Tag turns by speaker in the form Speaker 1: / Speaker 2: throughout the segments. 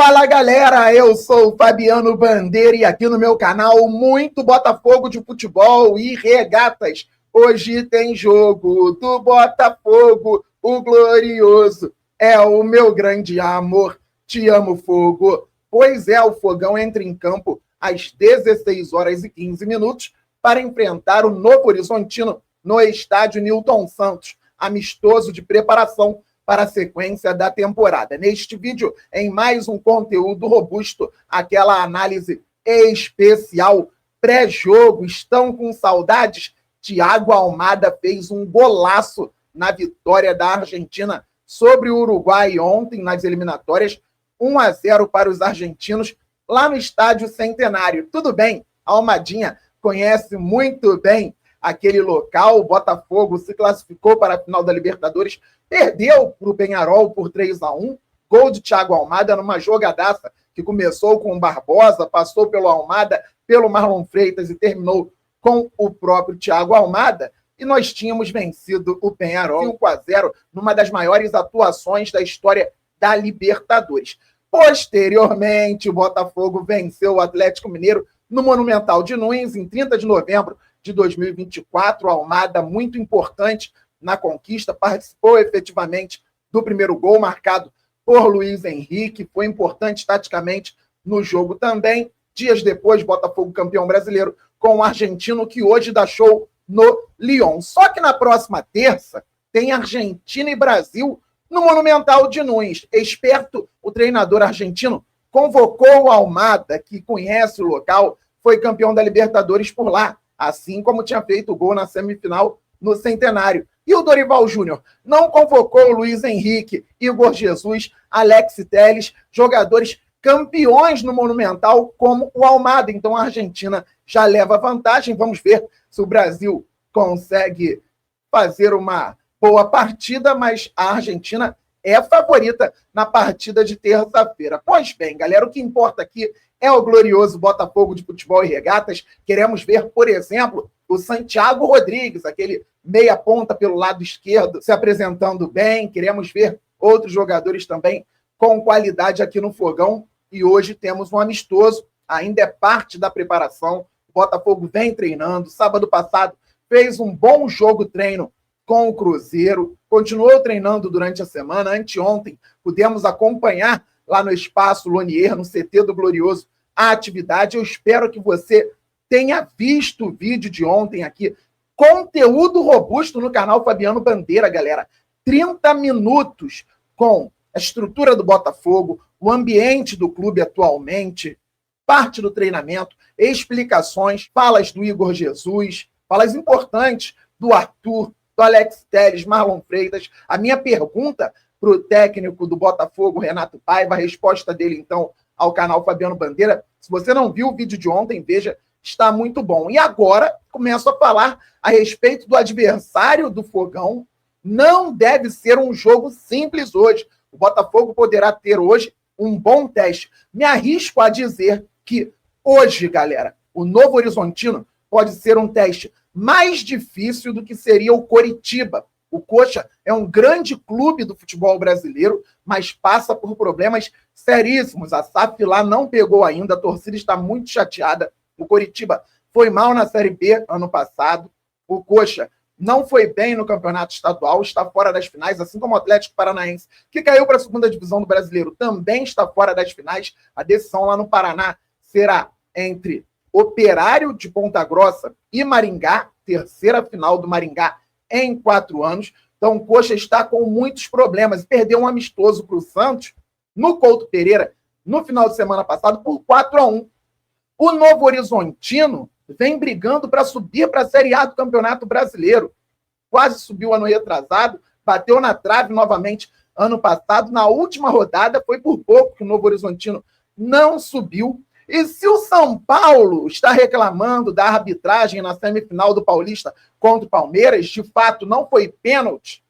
Speaker 1: Fala galera, eu sou o Fabiano Bandeira e aqui no meu canal muito Botafogo de futebol e regatas. Hoje tem jogo do Botafogo, o glorioso. É o meu grande amor, te amo fogo. Pois é, o Fogão entra em campo às 16 horas e 15 minutos para enfrentar o Novo Horizontino no estádio Newton Santos, amistoso de preparação para a sequência da temporada. Neste vídeo, em mais um conteúdo robusto, aquela análise especial pré-jogo. Estão com saudades? Thiago Almada fez um golaço na vitória da Argentina sobre o Uruguai ontem nas eliminatórias, 1-0 para os argentinos, lá no Estádio Centenário. Tudo bem, a Almadinha conhece muito bem aquele local. O Botafogo se classificou para a final da Libertadores, perdeu para o Peñarol por 3-1, gol de Thiago Almada numa jogadaça que começou com o Barbosa, passou pelo Almada, pelo Marlon Freitas e terminou com o próprio Thiago Almada, e nós tínhamos vencido o Peñarol 5-0 numa das maiores atuações da história da Libertadores. Posteriormente, o Botafogo venceu o Atlético Mineiro no Monumental de Nunes em 30 de novembro de 2024, Almada muito importante na conquista, participou efetivamente do primeiro gol marcado por Luiz Henrique, foi importante taticamente no jogo também. Dias depois, Botafogo campeão brasileiro com o argentino, que hoje dá show no Lyon. Só que na próxima terça tem Argentina e Brasil no Monumental de Nunes. Esperto, o treinador argentino convocou o Almada, que conhece o local, foi campeão da Libertadores por lá, assim como tinha feito o gol na semifinal no Centenário. E o Dorival Júnior não convocou o Luiz Henrique, Igor Jesus, Alex Telles, jogadores campeões no Monumental como o Almada. Então a Argentina já leva vantagem. Vamos ver se o Brasil consegue fazer uma boa partida, mas a Argentina é favorita na partida de terça-feira. Pois bem, galera, o que importa aqui é o glorioso Botafogo de futebol e regatas. Queremos ver, por exemplo, o Santiago Rodrigues, aquele meia-ponta pelo lado esquerdo, se apresentando bem. Queremos ver outros jogadores também com qualidade aqui no Fogão. E hoje temos um amistoso, ainda é parte da preparação. O Botafogo vem treinando. Sábado passado fez um bom jogo-treino com o Cruzeiro, continuou treinando durante a semana. Anteontem pudemos acompanhar lá no Espaço Lonier, no CT do Glorioso, a atividade. Eu espero que você tenha visto o vídeo de ontem aqui. Conteúdo robusto no canal Fabiano Bandeira, galera. 30 minutos com a estrutura do Botafogo, o ambiente do clube atualmente, parte do treinamento, explicações, falas do Igor Jesus, falas importantes do Arthur, do Alex Telles, Marlon Freitas. A minha pergunta para o técnico do Botafogo, Renato Paiva, a resposta dele, então, ao canal Fabiano Bandeira. Se você não viu o vídeo de ontem, veja, está muito bom. E agora, começo a falar a respeito do adversário do Fogão. Não deve ser um jogo simples hoje. O Botafogo poderá ter hoje um bom teste. Me arrisco a dizer que hoje, galera, o Novo Horizontino pode ser um teste mais difícil do que seria o Coritiba. O Coxa é um grande clube do futebol brasileiro, mas passa por problemas seríssimos. A SAF lá não pegou ainda, a torcida está muito chateada. O Coritiba foi mal na Série B ano passado. O Coxa não foi bem no campeonato estadual, está fora das finais, assim como o Atlético Paranaense, que caiu para a segunda divisão do Brasileiro, também está fora das finais. A decisão lá no Paraná será entre Operário de Ponta Grossa e Maringá, terceira final do Maringá em 4 anos. Então o Coxa está com muitos problemas. Perdeu um amistoso para o Santos no Couto Pereira no final de semana passado por 4-1. O Novo Horizontino vem brigando para subir para a Série A do Campeonato Brasileiro. Quase subiu ano retrasado, bateu na trave novamente ano passado. Na última rodada foi por pouco que o Novo Horizontino não subiu. E se o São Paulo está reclamando da arbitragem na semifinal do Paulista contra o Palmeiras, de fato não foi pênalti,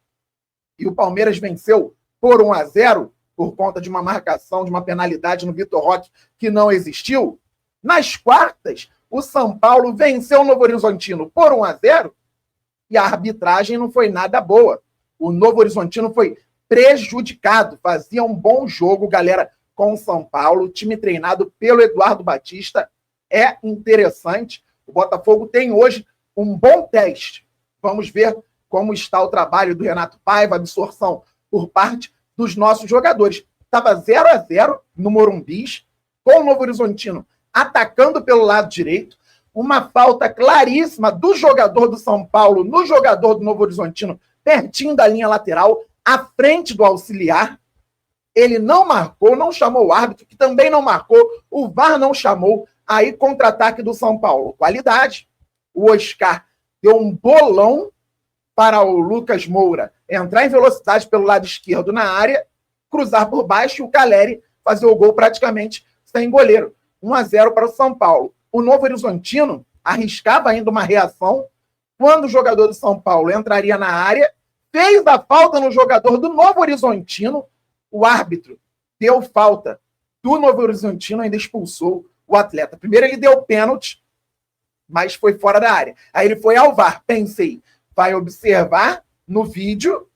Speaker 1: e o Palmeiras venceu por 1-0, por conta de uma marcação, de uma penalidade no Vitor Roque que não existiu, nas quartas, o São Paulo venceu o Novo Horizontino por 1-0 e a arbitragem não foi nada boa. O Novo Horizontino foi prejudicado, fazia um bom jogo, galera, com o São Paulo, time treinado pelo Eduardo Batista, é interessante. O Botafogo tem hoje um bom teste. Vamos ver como está o trabalho do Renato Paiva, a absorção por parte dos nossos jogadores. Estava 0-0 no Morumbi, com o Novo Horizontino atacando pelo lado direito, uma falta claríssima do jogador do São Paulo no jogador do Novo Horizontino, pertinho da linha lateral, à frente do auxiliar. Ele não marcou, não chamou o árbitro, que também não marcou, o VAR não chamou. Aí, contra-ataque do São Paulo. Qualidade. O Oscar deu um bolão para o Lucas Moura entrar em velocidade pelo lado esquerdo na área, cruzar por baixo e o Caleri fazer o gol praticamente sem goleiro. 1-0 para o São Paulo. O Novo Horizontino arriscava ainda uma reação quando o jogador do São Paulo entraria na área, fez a falta no jogador do Novo Horizontino, o árbitro deu falta do Novo Horizontino, ainda expulsou o atleta. Primeiro ele deu pênalti, mas foi fora da área. Aí ele foi ao VAR. Pensei, vai observar no vídeo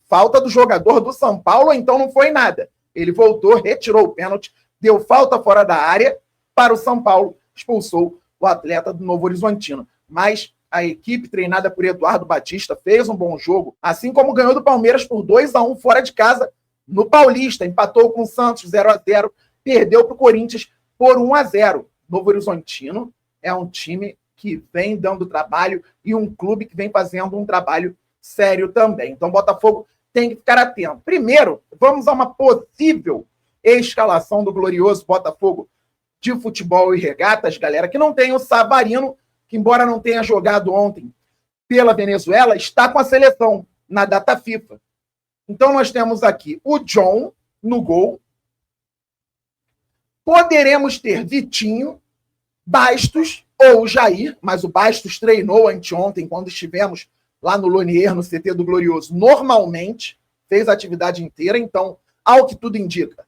Speaker 1: falta do jogador do São Paulo, então não foi nada. Ele voltou, retirou o pênalti, deu falta fora da área para o São Paulo, expulsou o atleta do Novo Horizontino. Mas a equipe treinada por Eduardo Batista fez um bom jogo, assim como ganhou do Palmeiras por 2-1 fora de casa no Paulista, empatou com o Santos 0-0, perdeu para o Corinthians por 1-0. Novo Horizontino é um time que vem dando trabalho e um clube que vem fazendo um trabalho sério também. Então, o Botafogo tem que ficar atento. Primeiro, vamos a uma possível escalação do glorioso Botafogo de futebol e regatas, galera, que não tem o Savarino, que embora não tenha jogado ontem pela Venezuela, está com a seleção na data FIFA. Então, nós temos aqui o John no gol. Poderemos ter Vitinho, Bastos ou Jair, mas o Bastos treinou anteontem, quando estivemos lá no Lonier, no CT do Glorioso, normalmente, fez a atividade inteira, então, ao que tudo indica,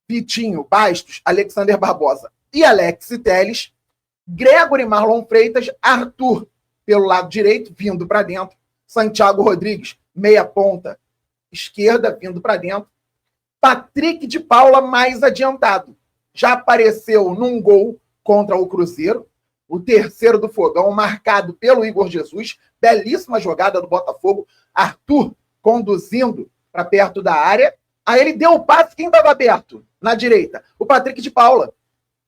Speaker 1: Vitinho, Bastos, Alexander Barbosa e Alex Telles, Gregory, Marlon Freitas, Arthur pelo lado direito, vindo para dentro, Santiago Rodrigues, meia ponta esquerda, vindo para dentro, Patrick de Paula mais adiantado, já apareceu num gol contra o Cruzeiro, o terceiro do Fogão, marcado pelo Igor Jesus, belíssima jogada do Botafogo, Arthur conduzindo para perto da área, aí ele deu o passe, quem estava aberto? Na direita, o Patrick de Paula,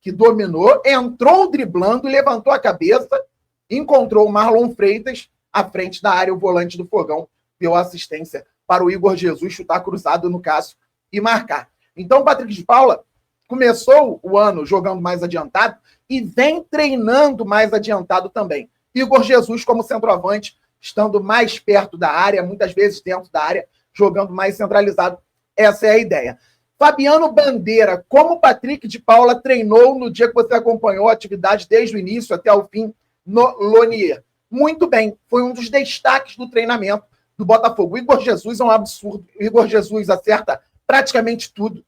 Speaker 1: que dominou, entrou driblando, levantou a cabeça, encontrou o Marlon Freitas à frente da área, o volante do Fogão deu assistência para o Igor Jesus chutar cruzado no Cássio e marcar. Então o Patrick de Paula começou o ano jogando mais adiantado e vem treinando mais adiantado também. Igor Jesus como centroavante, estando mais perto da área, muitas vezes dentro da área, jogando mais centralizado. Essa é a ideia. Fabiano Bandeira, como o Patrick de Paula treinou no dia que você acompanhou a atividade desde o início até o fim no Lonier? Muito bem, foi um dos destaques do treinamento do Botafogo. O Igor Jesus é um absurdo. O Igor Jesus acerta praticamente tudo.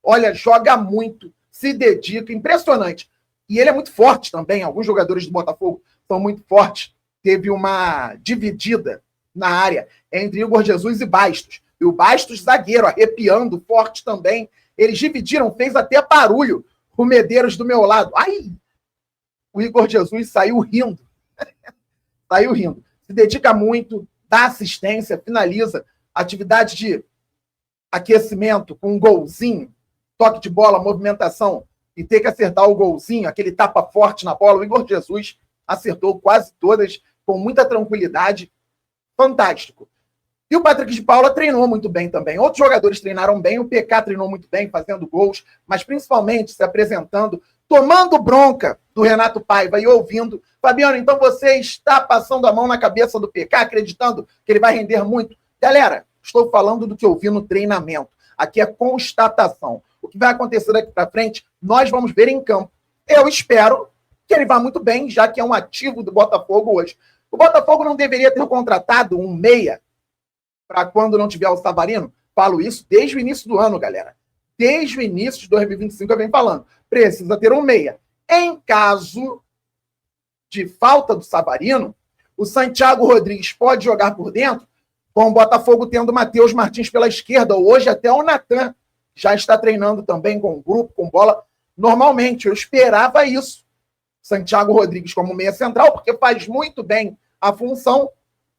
Speaker 1: Olha, joga muito, se dedica, impressionante. E ele é muito forte também. Alguns jogadores do Botafogo são muito fortes. Teve uma dividida na área entre Igor Jesus e Bastos. E o Bastos, zagueiro, arrepiando, forte também. Eles dividiram, fez até barulho. O Medeiros do meu lado. Ai! O Igor Jesus saiu rindo. Saiu rindo. Se dedica muito, dá assistência, finaliza. Atividade de aquecimento com um golzinho, toque de bola, movimentação, e ter que acertar o golzinho, aquele tapa forte na bola. O Igor Jesus acertou quase todas com muita tranquilidade. Fantástico. E o Patrick de Paula treinou muito bem também. Outros jogadores treinaram bem, o PK treinou muito bem, fazendo gols, mas principalmente se apresentando, tomando bronca do Renato Paiva e ouvindo. Fabiano, então você está passando a mão na cabeça do PK, acreditando que ele vai render muito? Galera, estou falando do que eu vi no treinamento. Aqui é constatação. O que vai acontecer daqui para frente, nós vamos ver em campo. Eu espero que ele vá muito bem, já que é um ativo do Botafogo hoje. O Botafogo não deveria ter contratado um meia para quando não tiver o Savarino? Falo isso desde o início do ano, galera. Desde o início de 2025 eu venho falando. Precisa ter um meia. Em caso de falta do Savarino, o Santiago Rodrigues pode jogar por dentro, com o Botafogo tendo o Matheus Martins pela esquerda, ou hoje até o Natan já está treinando também com grupo, com bola. Normalmente, eu esperava isso. Santiago Rodrigues como meia central, porque faz muito bem a função,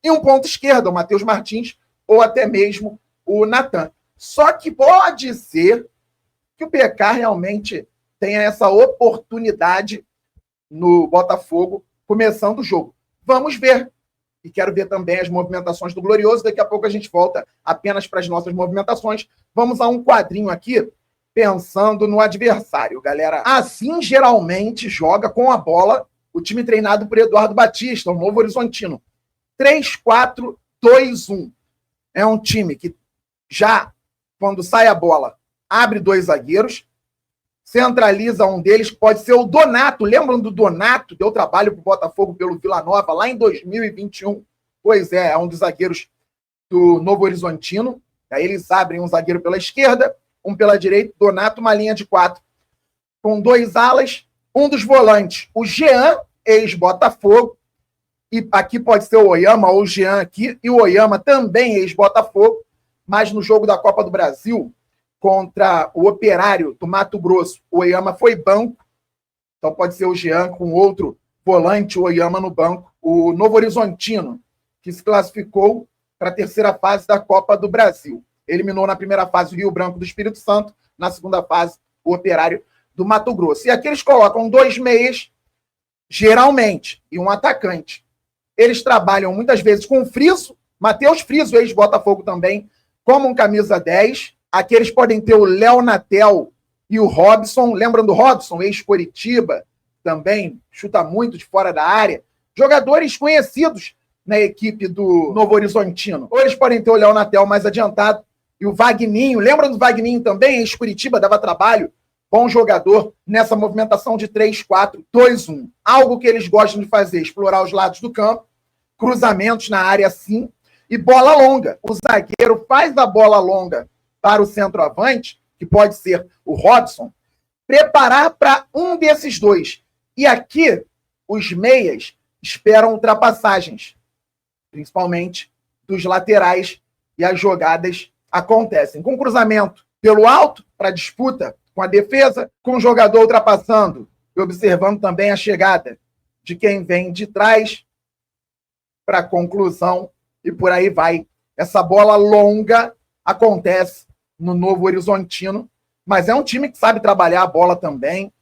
Speaker 1: e um ponto esquerdo, o Matheus Martins, ou até mesmo o Natan. Só que pode ser que o PK realmente tenha essa oportunidade no Botafogo, começando o jogo. Vamos ver. E quero ver também as movimentações do Glorioso. Daqui a pouco a gente volta apenas para as nossas movimentações. Vamos a um quadrinho aqui, pensando no adversário, galera. Assim, geralmente, joga com a bola o time treinado por Eduardo Batista, o Novo Horizontino. 3-4-2-1. É um time que já, quando sai a bola, abre 2 zagueiros, centraliza um deles, que pode ser o Donato. Lembram do Donato? Deu trabalho para o Botafogo pelo Vila Nova lá em 2021. Pois é um dos zagueiros do Novo Horizontino. Aí eles abrem um zagueiro pela esquerda, um pela direita, Donato, uma linha de 4 com 2 alas, um dos volantes, o Jean, ex-Botafogo, e aqui pode ser o Oyama ou o Jean aqui, e o Oyama também ex-Botafogo, mas no jogo da Copa do Brasil, contra o Operário do Mato Grosso, o Oyama foi banco, então pode ser o Jean com outro volante, o Oyama no banco. O Novo Horizontino, que se classificou para a terceira fase da Copa do Brasil. Eliminou na primeira fase o Rio Branco do Espírito Santo, na segunda fase o Operário do Mato Grosso. E aqui eles colocam 2 meias, geralmente, e um atacante. Eles trabalham muitas vezes com o Friso, Matheus Friso, ex-Botafogo também, como um camisa 10. Aqui eles podem ter o Léo Natel e o Robson. Lembram do Robson, ex-Coritiba, também chuta muito de fora da área. Jogadores conhecidos na equipe do Novo Horizontino. Ou eles podem ter o Léo Natel mais adiantado e o Vagninho. Lembram do Vagninho também? Ex-Curitiba, dava trabalho. Bom jogador nessa movimentação de 3-4-2-1. Algo que eles gostam de fazer, explorar os lados do campo, cruzamentos na área sim, e bola longa. O zagueiro faz a bola longa para o centroavante, que pode ser o Robson, preparar para um desses dois. E aqui, os meias esperam ultrapassagens, principalmente dos laterais, e as jogadas acontecem com cruzamento pelo alto, para disputa com a defesa, com o jogador ultrapassando e observando também a chegada de quem vem de trás para a conclusão, e por aí vai. Essa bola longa acontece no Novo Horizontino, mas é um time que sabe trabalhar a bola também,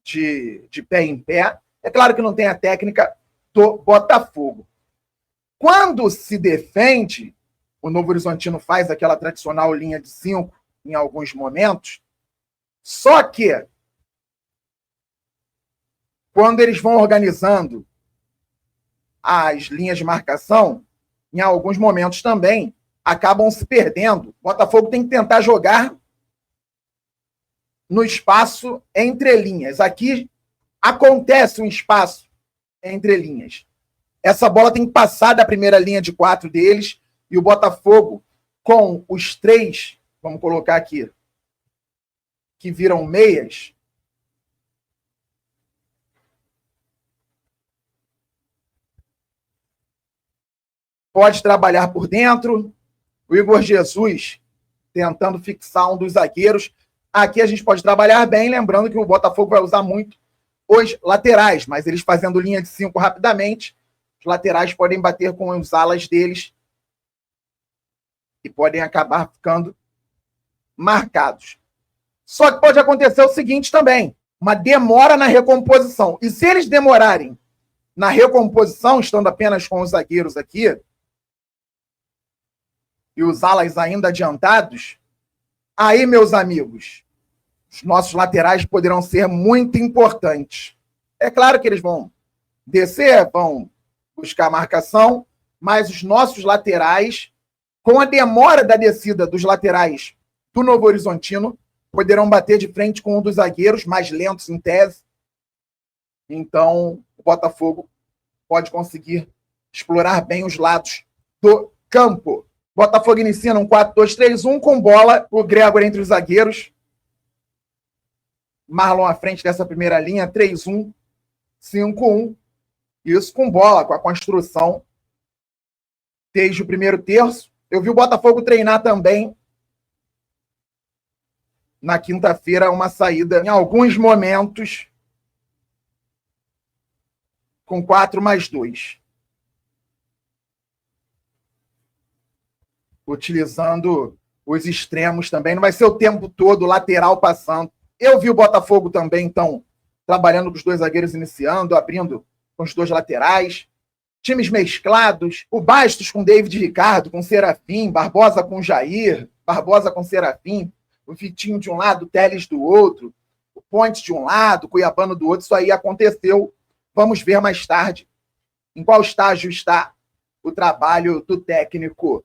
Speaker 1: de pé em pé. É claro que não tem a técnica do Botafogo. Quando se defende, o Novo Horizontino faz aquela tradicional linha de 5 em alguns momentos, só que quando eles vão organizando as linhas de marcação, em alguns momentos também acabam se perdendo. O Botafogo tem que tentar jogar no espaço entre linhas. Aqui acontece um espaço entre linhas. Essa bola tem que passar da primeira linha de 4 deles, e o Botafogo, com os 3, vamos colocar aqui, que viram meias, pode trabalhar por dentro. O Igor Jesus tentando fixar um dos zagueiros. Aqui a gente pode trabalhar bem, lembrando que o Botafogo vai usar muito os laterais, mas eles fazendo linha de 5 rapidamente, os laterais podem bater com os alas deles e podem acabar ficando marcados. Só que pode acontecer o seguinte também, uma demora na recomposição. E se eles demorarem na recomposição, estando apenas com os zagueiros aqui, e os alas ainda adiantados, aí, meus amigos, os nossos laterais poderão ser muito importantes. É claro que eles vão descer, vão buscar marcação, mas os nossos laterais, com a demora da descida dos laterais do Novo Horizontino, poderão bater de frente com um dos zagueiros, mais lentos em tese. Então, o Botafogo pode conseguir explorar bem os lados do campo. Botafogo inicia num 4-2-3-1 com bola, o Gregor entre os zagueiros. Marlon à frente dessa primeira linha, 3-1, 5-1. Isso com bola, com a construção desde o primeiro terço. Eu vi o Botafogo treinar também na quinta-feira uma saída em alguns momentos com 4+2. Utilizando os extremos também. Não vai ser o tempo todo lateral passando. Eu vi o Botafogo também, então, trabalhando com os dois zagueiros iniciando, abrindo com os dois laterais. Times mesclados. O Bastos com David Ricardo, com Serafim. Barbosa com Jair. Barbosa com Serafim. O Vitinho de um lado, o Telles do outro. O Ponte de um lado, o Cuiabano do outro. Isso aí aconteceu. Vamos ver mais tarde em qual estágio está o trabalho do técnico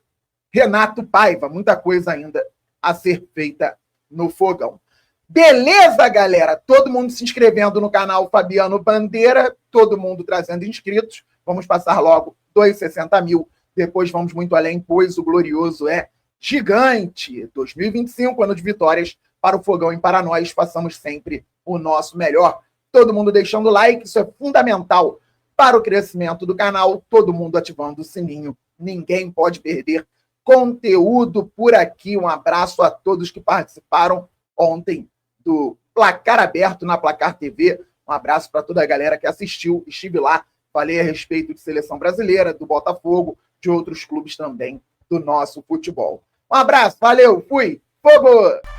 Speaker 1: Renato Paiva. Muita coisa ainda a ser feita no fogão. Beleza, galera? Todo mundo se inscrevendo no canal Fabiano Bandeira, todo mundo trazendo inscritos. Vamos passar logo 260 mil. Depois vamos muito além, pois o glorioso é gigante. 2025, ano de vitórias para o fogão e para nós. Façamos sempre o nosso melhor. Todo mundo deixando like, isso é fundamental para o crescimento do canal. Todo mundo ativando o sininho. Ninguém pode perder conteúdo por aqui. Um abraço a todos que participaram ontem do Placar Aberto na Placar TV. Um abraço para toda a galera que assistiu. Estive lá, falei a respeito de seleção brasileira, do Botafogo, de outros clubes também do nosso futebol. Um abraço, valeu, fui, fogo!